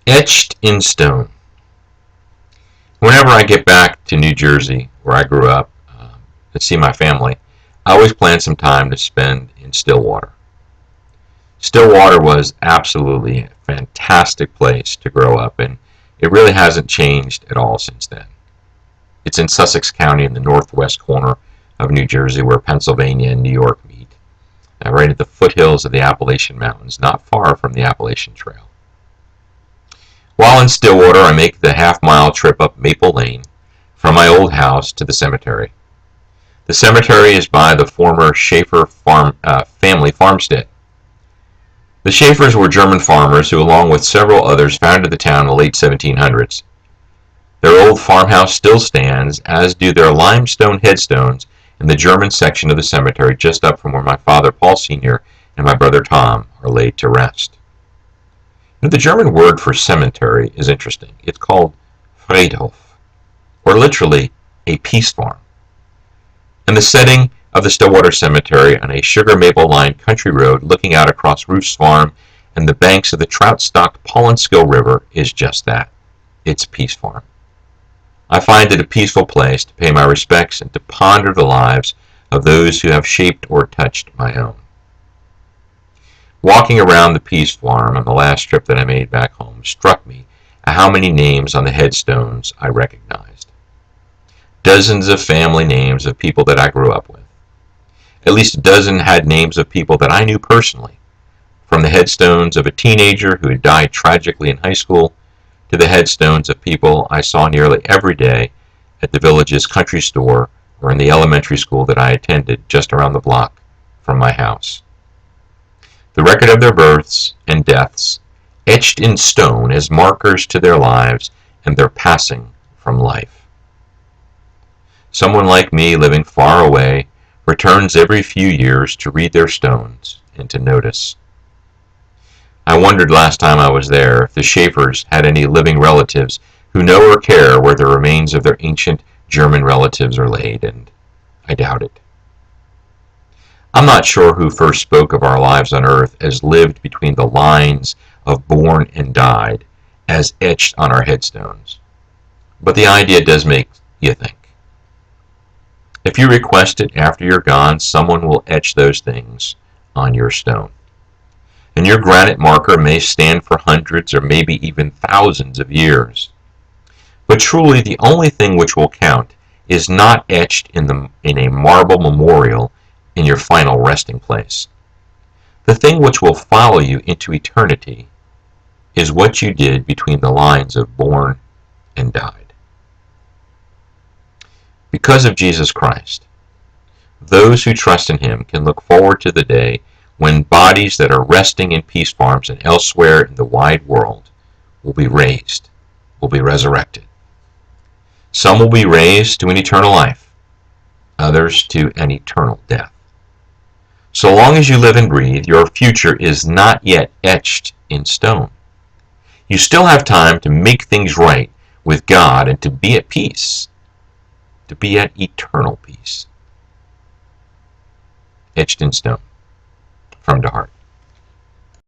Etched in stone. Whenever I get back to New Jersey, where I grew up, to see my family, I always plan some time to spend in Stillwater. Stillwater was absolutely a fantastic place to grow up, and it really hasn't changed at all since then. It's in Sussex County in the northwest corner of New Jersey, where Pennsylvania and New York meet, right at the foothills of the Appalachian Mountains, not far from the Appalachian Trail. While in Stillwater, I make the half-mile trip up Maple Lane from my old house to the cemetery. The cemetery is by the former Schaefer family farmstead. The Schaefers were German farmers who, along with several others, founded the town in the late 1700s. Their old farmhouse still stands, as do their limestone headstones in the German section of the cemetery just up from where my father Paul Sr. and my brother Tom are laid to rest. The German word for cemetery is interesting. It's called Friedhof, or literally a peace farm. And the setting of the Stillwater Cemetery on a sugar maple-lined country road looking out across Roof's Farm and the banks of the trout-stocked Pollenskill River is just that. It's a peace farm. I find it a peaceful place to pay my respects and to ponder the lives of those who have shaped or touched my own. Walking around the Peace Farm on the last trip that I made back home struck me at how many names on the headstones I recognized. Dozens of family names of people that I grew up with. At least a dozen had names of people that I knew personally, from the headstones of a teenager who had died tragically in high school to the headstones of people I saw nearly every day at the village's country store or in the elementary school that I attended just around the block from my house. The record of their births and deaths, etched in stone as markers to their lives and their passing from life. Someone like me living far away returns every few years to read their stones and to notice. I wondered last time I was there if the Schaefers had any living relatives who know or care where the remains of their ancient German relatives are laid, and I doubt it. I'm not sure who first spoke of our lives on earth as lived between the lines of born and died as etched on our headstones, but the idea does make you think. If you request it after you're gone, someone will etch those things on your stone. And your granite marker may stand for hundreds or maybe even thousands of years. But truly the only thing which will count is not etched in a marble memorial in your final resting place. The thing which will follow you into eternity is what you did between the lines of born and died. Because of Jesus Christ, those who trust in Him can look forward to the day when bodies that are resting in peace farms and elsewhere in the wide world will be raised, will be resurrected. Some will be raised to an eternal life, others to an eternal death. So long as you live and breathe, your future is not yet etched in stone. You still have time to make things right with God and to be at peace, to be at eternal peace. Etched in stone, from the heart.